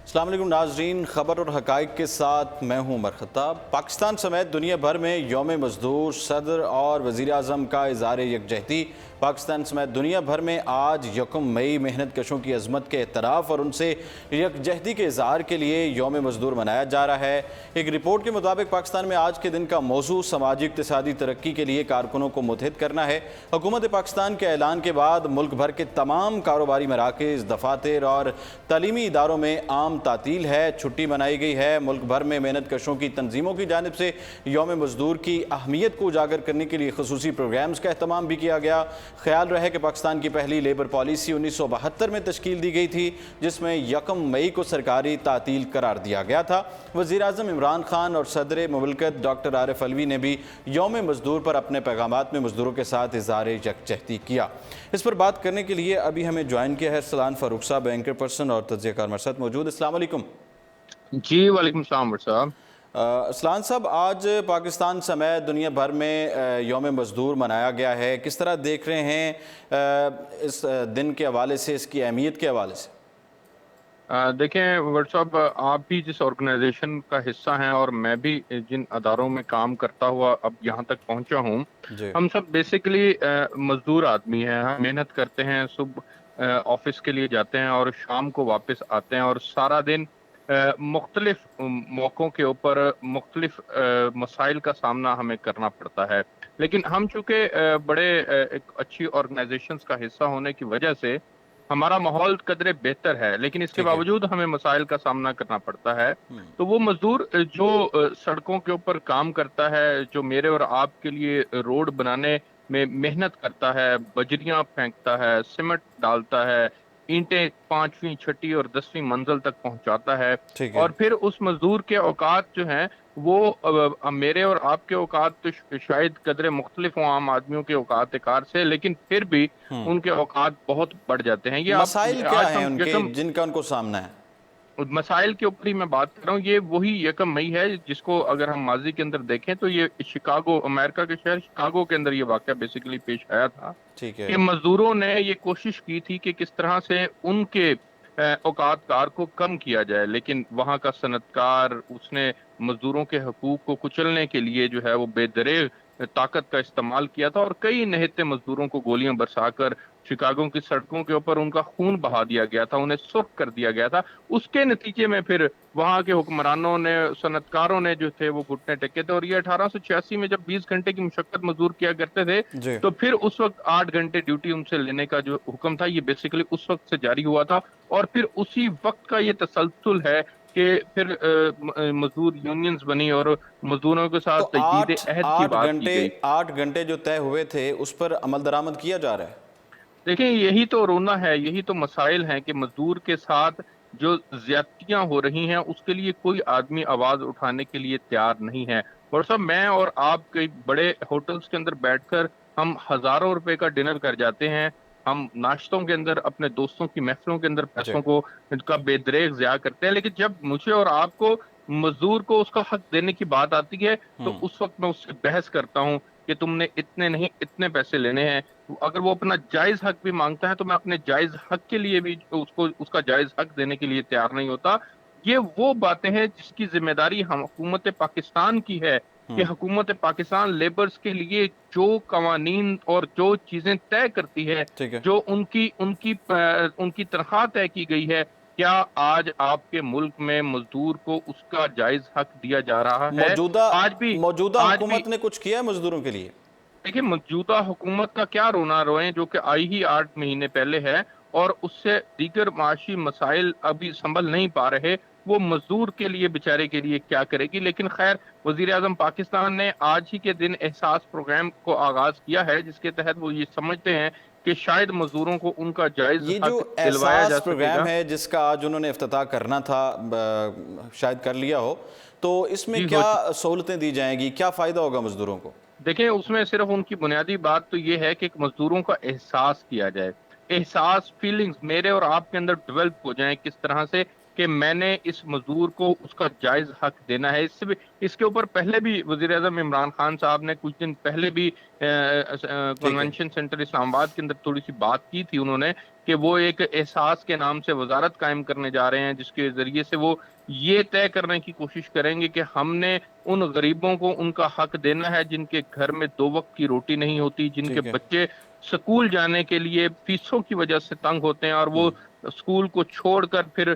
السلام علیکم ناظرین، خبر اور حقائق کے ساتھ میں ہوں عمر خطاب۔ پاکستان سمیت دنیا بھر میں یوم مزدور، صدر اور وزیر اعظم کا اظہار یکجہتی۔ پاکستان سمیت دنیا بھر میں آج یکم مئی محنت کشوں کی عظمت کے اعتراف اور ان سے یکجہتی کے اظہار کے لیے یوم مزدور منایا جا رہا ہے۔ ایک رپورٹ کے مطابق پاکستان میں آج کے دن کا موضوع سماجی اقتصادی ترقی کے لیے کارکنوں کو متحد کرنا ہے۔ حکومت پاکستان کے اعلان کے بعد ملک بھر کے تمام کاروباری مراکز، دفاتر اور تعلیمی اداروں میں عام تعطیل ہے، چھٹی منائی گئی ہے۔ ملک بھر میں محنت کشوں کی تنظیموں کی جانب سے یوم مزدور کی اہمیت کو اجاگر کرنے کے لیے خصوصی پروگرامز کا اہتمام بھی کیا گیا۔ خیال رہے کہ پاکستان کی پہلی لیبر پالیسی 1972 میں تشکیل دی گئی تھی، جس میں یکم مئی کو سرکاری تعطیل قرار دیا گیا تھا۔ وزیر اعظم عمران خان اور صدر مملکت ڈاکٹر عارف علوی نے بھی یوم مزدور پر اپنے پیغامات میں مزدوروں کے ساتھ اظہار یکجہتی کیا۔ اس پر بات کرنے کے لیے ابھی ہمیں جوائن کیا ہے ارسلان فاروق صاحب، اینکر پرسن اور تجزیہ کار ہمارے ساتھ موجود۔ السلام علیکم جی وعلیکم السلام صاحب۔ ارسلان صاحب، آج پاکستان سمیت دنیا بھر میں یوم مزدور منایا گیا ہے، کس طرح دیکھ رہے ہیں اس دن کے حوالے سے، اس کی اہمیت کے حوالے سے؟ دیکھیں ورڈ صاحب، آپ بھی جس آرگنائزیشن کا حصہ ہیں اور میں بھی جن اداروں میں کام کرتا ہوا اب یہاں تک پہنچا ہوں، جی ہم سب بیسیکلی مزدور آدمی ہیں۔ ہم محنت کرتے ہیں، صبح آفس کے لیے جاتے ہیں اور شام کو واپس آتے ہیں، اور سارا دن مختلف موقعوں کے اوپر مختلف مسائل کا سامنا ہمیں کرنا پڑتا ہے۔ لیکن ہم چونکہ بڑے ایک اچھی آرگنائزیشنز کا حصہ ہونے کی وجہ سے ہمارا ماحول قدرے بہتر ہے، لیکن اس کے ٹھیک ہے۔ باوجود ہمیں مسائل کا سامنا کرنا پڑتا ہے۔ تو وہ مزدور جو سڑکوں کے اوپر کام کرتا ہے، جو میرے اور آپ کے لیے روڈ بنانے میں محنت کرتا ہے، بجریاں پھینکتا ہے، سیمنٹ ڈالتا ہے، اینٹیں 5ویں 6ٹی اور 10ویں منزل تک پہنچاتا ہے، ٹھیک ہے۔ اور پھر اس مزدور کے اوقات جو ہیں وہ میرے اور آپ کے اوقات تو شاید قدرے مختلف ہوں عام آدمیوں کے اوقات کار سے، لیکن پھر بھی ان کے اوقات بہت بڑھ جاتے ہیں۔ یہ آپ مسائل کیا آج ہیں ہم ان کے جن کا ان کو سامنا ہے؟ مسائل کے اوپر ہی میں بات کر رہا ہوں۔ یہ وہی یکم مئی ہے جس کو اگر ہم ماضی کے اندر دیکھیں تو یہ شکاگو، امریکہ کے شہر شکاگو کے اندر یہ واقعہ بیسیکلی پیش آیا تھا ٹھیک ہے۔ کہ مزدوروں نے یہ کوشش کی تھی کہ کس طرح سے ان کے اوقات کار کو کم کیا جائے، لیکن وہاں کا صنعت کار اس نے مزدوروں کے حقوق کو کچلنے کے لیے جو ہے وہ بے دریغ طاقت کا استعمال کیا تھا، اور کئی نہتے مزدوروں کو گولیاں برسا کر شکاگو کی سڑکوں کے اوپر ان کا خون بہا دیا گیا تھا، انہیں سرخ کر دیا گیا تھا۔ اس کے نتیجے میں پھر وہاں کے حکمرانوں نے، صنعت کاروں نے جو تھے وہ گھٹنے ٹیکے تھے، اور یہ 1886 میں جب 20 گھنٹے کی مشقت مزدور کیا کرتے تھے جی۔ تو پھر اس وقت 8 گھنٹے ڈیوٹی ان سے لینے کا جو حکم تھا یہ بیسیکلی اس وقت سے جاری ہوا تھا، اور پھر اسی وقت کا یہ تسلسل ہے کہ پھر مزدور یونینز بنی اور مزدوروں کے تو ساتھ تجدید عہد کی بات کی گئی۔ 8 گھنٹے جو طے ہوئے تھے اس پر عمل درآمد کیا جا رہا ہے؟ دیکھیں یہی تو رونا ہے، یہی تو مسائل ہیں کہ مزدور کے ساتھ جو زیادتیاں ہو رہی ہیں اس کے لیے کوئی آدمی آواز اٹھانے کے لیے تیار نہیں ہے۔ اور صاحب میں اور آپ کئی بڑے ہوٹلز کے اندر بیٹھ کر ہم ہزاروں روپے کا ڈنر کر جاتے ہیں، ہم ناشتوں کے اندر اپنے دوستوں کی محفلوں کے اندر جی۔ پیسوں کو کا بے دریغ ضیاع کرتے ہیں، لیکن جب مجھے اور آپ کو مزدور کو اس کا حق دینے کی بات آتی ہے تو اس وقت میں اس سے بحث کرتا ہوں کہ تم نے اتنے نہیں اتنے پیسے لینے ہیں۔ اگر وہ اپنا جائز حق بھی مانگتا ہے تو میں اپنے جائز حق کے لیے بھی اس کا جائز حق دینے کے لیے تیار نہیں ہوتا۔ یہ وہ باتیں ہیں جس کی ذمہ داری ہم حکومت پاکستان کی ہے کہ حکومت پاکستان لیبرز کے لیے جو قوانین اور جو چیزیں طے کرتی ہے، ٹھیک ہے۔ جو ان کی تنخواہ طے کی گئی ہے، کیا آج آپ کے ملک میں مزدور کو اس کا جائز حق دیا جا رہا ہے؟ موجودہ آج بھی موجودہ آج بھی حکومت نے کچھ کیا ہے مزدوروں کے لیے؟ دیکھیں موجودہ حکومت کا کیا رونا روئیں، جو کہ آئی ہی 8 مہینے پہلے ہے، اور اس سے دیگر معاشی مسائل ابھی سنبھل نہیں پا رہے، وہ مزدور کے لیے بیچارے کے لیے کیا کرے گی۔ لیکن خیر، وزیر اعظم پاکستان نے آج ہی کے دن احساس پروگرام کو آغاز کیا ہے، جس کے تحت وہ یہ سمجھتے ہیں کہ شاید مزدوروں کو ان کا جائز یہ جو حق دلوایا جا احساس سکے پروگرام گا۔ ہے جس کا آج انہوں نے افتتاح کرنا تھا، شاید کر لیا ہو، تو اس میں جی کیا سہولتیں دی جائیں گی، کیا فائدہ ہوگا مزدوروں کو؟ دیکھیں اس میں صرف ان کی بنیادی بات تو یہ ہے کہ مزدوروں کا احساس کیا جائے، احساس، فیلنگز میرے اور آپ کے اندر ڈیولپ ہو جائیں، کس طرح سے کہ میں نے اس مزدور کو اس کا جائز حق دینا ہے. اس کے اوپر پہلے بھی وزیر اعظم عمران خان صاحب نے کچھ دن پہلے بھی ٹھیک ہے. کنونشن سینٹر اسلام آباد کے اندر تھوڑی سی بات کی تھی انہوں نے کہ وہ ایک احساس کے نام سے وزارت قائم کرنے جا رہے ہیں جس کے ذریعے سے وہ یہ طے کرنے کی کوشش کریں گے کہ ہم نے ان غریبوں کو ان کا حق دینا ہے جن کے گھر میں 2 وقت کی روٹی نہیں ہوتی, جن کے ٹھیک ہے. بچے سکول جانے کے لیے فیسوں کی وجہ سے تنگ ہوتے ہیں اور وہ سکول کو چھوڑ کر پھر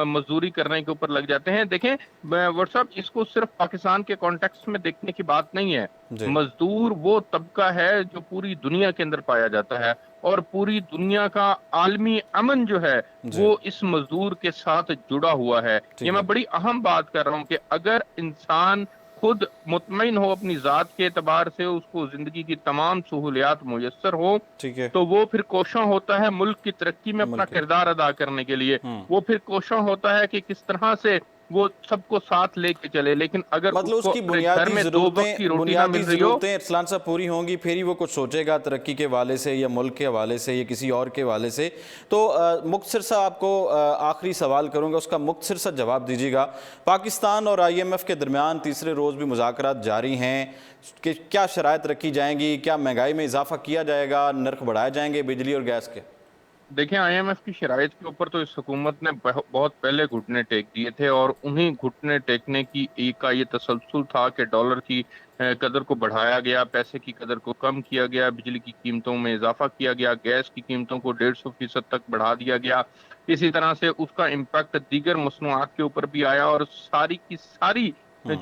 مزدوری کرنے کے اوپر لگ جاتے ہیں. دیکھیں واٹس صاحب, اس کو صرف پاکستان کے کانٹیکسٹ میں دیکھنے کی بات نہیں ہے. جی مزدور وہ طبقہ ہے جو پوری دنیا کے اندر پایا جاتا ہے اور پوری دنیا کا عالمی امن جو ہے جی وہ اس مزدور کے ساتھ جڑا ہوا ہے. یہ ٹھیک میں ہے. بڑی اہم بات کر رہا ہوں کہ اگر انسان خود مطمئن ہو اپنی ذات کے اعتبار سے, اس کو زندگی کی تمام سہولیات میسر ہو, ٹھیک ہے. تو وہ پھر کوشاں ہوتا ہے ملک کی ترقی میں اپنا ملک کردار ادا کرنے کے لیے. ہوں وہ پھر کوشاں ہوتا ہے کہ کس طرح سے وہ سب کو ساتھ لے کے چلے, لیکن اگر مطلب اس کو کی اپنے گھر میں 2 وقت کی روٹی نہ مل رہی ہو. ارسلان صاحب پوری ہوں گی, پھر ہی وہ کچھ سوچے گا ترقی کے حوالے سے یا ملک کے حوالے سے یا کسی اور کے حوالے سے. تو مختصر سا آپ کو آخری سوال کروں گا, اس کا مختصر سا جواب دیجیے گا. پاکستان اور IMF کے درمیان تیسرے روز بھی مذاکرات جاری ہیں کہ کیا شرائط رکھی جائیں گی, کیا مہنگائی میں اضافہ کیا جائے گا, نرخ بڑھائے جائیں گے بجلی اور گیس کے؟ دیکھیں IMF کی شرائط کے اوپر تو اس حکومت نے بہت پہلے گھٹنے ٹیک دیے تھے اور انہیں گھٹنے ٹیکنے کی ایک کا یہ تسلسل تھا کہ ڈالر کی قدر کو بڑھایا گیا, پیسے کی قدر کو کم کیا گیا, بجلی کی قیمتوں میں اضافہ کیا گیا, گیس کی قیمتوں کو 150% تک بڑھا دیا گیا. اسی طرح سے اس کا امپیکٹ دیگر مصنوعات کے اوپر بھی آیا اور ساری کی ساری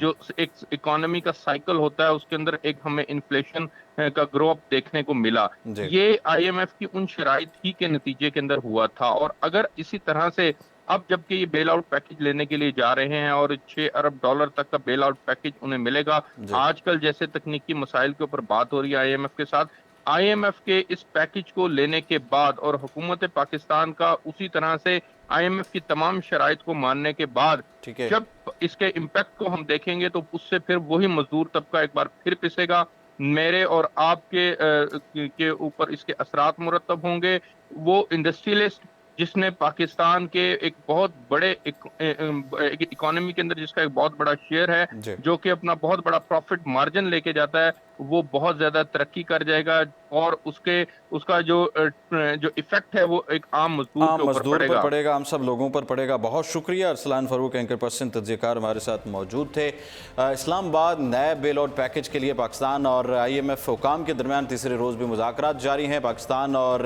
جو ایک اکانومی کا سائیکل ہوتا ہے اس کے اندر ایک ہمیں انفلیشن کا گرو اپ دیکھنے کو ملا. جی یہ IMF کی ان شرائط ہی کے نتیجے کے اندر ہوا تھا. اور اگر اسی طرح سے اب جبکہ یہ بیل آؤٹ پیکج لینے کے لیے جا رہے ہیں اور $6 ارب تک کا بیل آؤٹ پیکج انہیں ملے گا, جی آج کل جیسے تکنیکی مسائل کے اوپر بات ہو رہی ہے IMF کے ساتھ, IMF کے اس پیکج کو لینے کے بعد اور حکومت پاکستان کا اسی طرح سے IMF کی تمام شرائط کو ماننے کے بعد ٹھیک ہے. جب اس کے امپیکٹ کو ہم دیکھیں گے تو اس سے پھر وہی مزدور طبقہ ایک بار پھر پسے گا. میرے اور آپ کے اوپر اس کے اثرات مرتب ہوں گے. وہ انڈسٹریلسٹ جس نے پاکستان کے ایک بہت بڑے اکانومی کے اندر جس کا ایک بہت بڑا شیئر ہے, جی جو کہ اپنا بہت بڑا پروفٹ مارجن لے کے جاتا ہے, وہ بہت زیادہ ترقی کر جائے گا اور اس کا جو ایفیکٹ ہے وہ ایک عام مزدور کے عام اوپر مزدور پڑے پر گا. پڑے گا, ہم سب لوگوں پر پڑے گا. بہت شکریہ. ارسلان فاروق اینکر پرسن تجزیہ کار ہمارے ساتھ موجود تھے. اسلام آباد نئے بیل آؤٹ پیکج کے لیے پاکستان اور IMF حکام کے درمیان تیسرے روز بھی مذاکرات جاری ہیں. پاکستان اور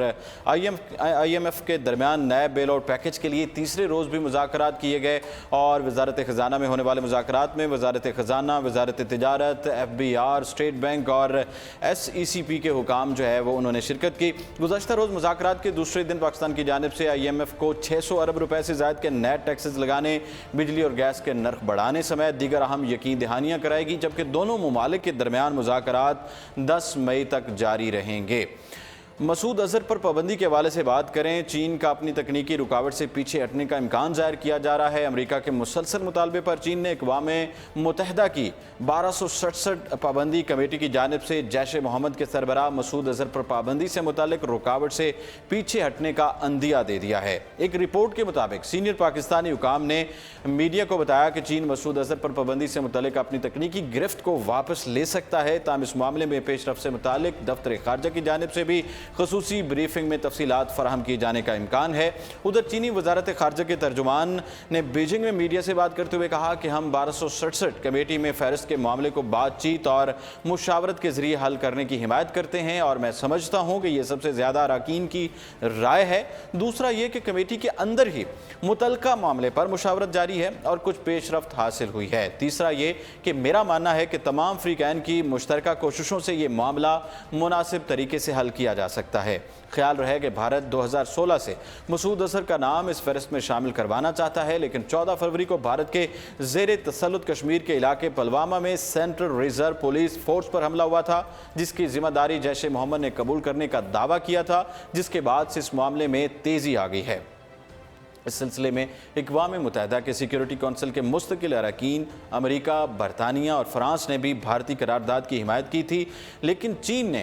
IMF کے درمیان نئے بیل آؤٹ پیکج کے لیے تیسرے روز بھی مذاکرات کیے گئے اور وزارت خزانہ میں ہونے والے مذاکرات میں وزارت خزانہ, وزارت تجارت, FBR, اسٹیٹ بینک اور SECP کے حکام جو ہے وہ انہوں نے شرکت کی. گزشتہ روز مذاکرات کے دوسرے دن پاکستان کی جانب سے IMF کو 600 ارب روپے سے زائد کے نیٹ ٹیکسز لگانے, بجلی اور گیس کے نرخ بڑھانے سمیت دیگر اہم یقین دہانیاں کرائے گی, جبکہ دونوں ممالک کے درمیان مذاکرات 10 مئی تک جاری رہیں گے. مسعود اظہر پر پابندی کے حوالے سے بات کریں. چین کا اپنی تکنیکی رکاوٹ سے پیچھے ہٹنے کا امکان ظاہر کیا جا رہا ہے. امریکہ کے مسلسل مطالبے پر چین نے اقوام متحدہ کی 1267 پابندی کمیٹی کی جانب سے جیش محمد کے سربراہ مسعود اظہر پر پابندی سے متعلق رکاوٹ سے پیچھے ہٹنے کا عندیہ دے دیا ہے. ایک رپورٹ کے مطابق سینئر پاکستانی حکام نے میڈیا کو بتایا کہ چین مسعود اظہر پر پابندی سے متعلق اپنی تکنیکی گرفت کو واپس لے سکتا ہے. تاہم اس معاملے میں پیش رفت سے متعلق دفتر خارجہ کی جانب سے بھی خصوصی بریفنگ میں تفصیلات فراہم کیے جانے کا امکان ہے. ادھر چینی وزارت خارجہ کے ترجمان نے بیجنگ میں میڈیا سے بات کرتے ہوئے کہا کہ ہم 1267 کمیٹی میں فہرست کے معاملے کو بات چیت اور مشاورت کے ذریعے حل کرنے کی حمایت کرتے ہیں اور میں سمجھتا ہوں کہ یہ سب سے زیادہ اراکین کی رائے ہے. دوسرا یہ کہ کمیٹی کے اندر ہی متعلقہ معاملے پر مشاورت جاری ہے اور کچھ پیش رفت حاصل ہوئی ہے. تیسرا یہ کہ میرا ماننا ہے کہ تمام فریقین کی مشترکہ کوششوں سے یہ معاملہ مناسب طریقے سے حل کیا جا سکتا ہے. خیال رہے کہ بھارت 2016 سے مسعود اظہر کا نام اس فہرست میں شامل کروانا چاہتا ہے, لیکن 14 فروری کو بھارت کے زیر تسلط کشمیر کے علاقے پلوامہ میں سینٹرل ریزرو پولیس فورس پر حملہ ہوا تھا, جس کی ذمہ داری جیش محمد نے قبول کرنے کا دعویٰ کیا تھا, جس کے بعد سے اس معاملے میں تیزی آ گئی ہے. اس سلسلے میں اقوام متحدہ کے سیکیورٹی کونسل کے مستقل اراکین امریکہ, برطانیہ اور فرانس نے بھی بھارتی قرارداد کی حمایت کی تھی, لیکن چین نے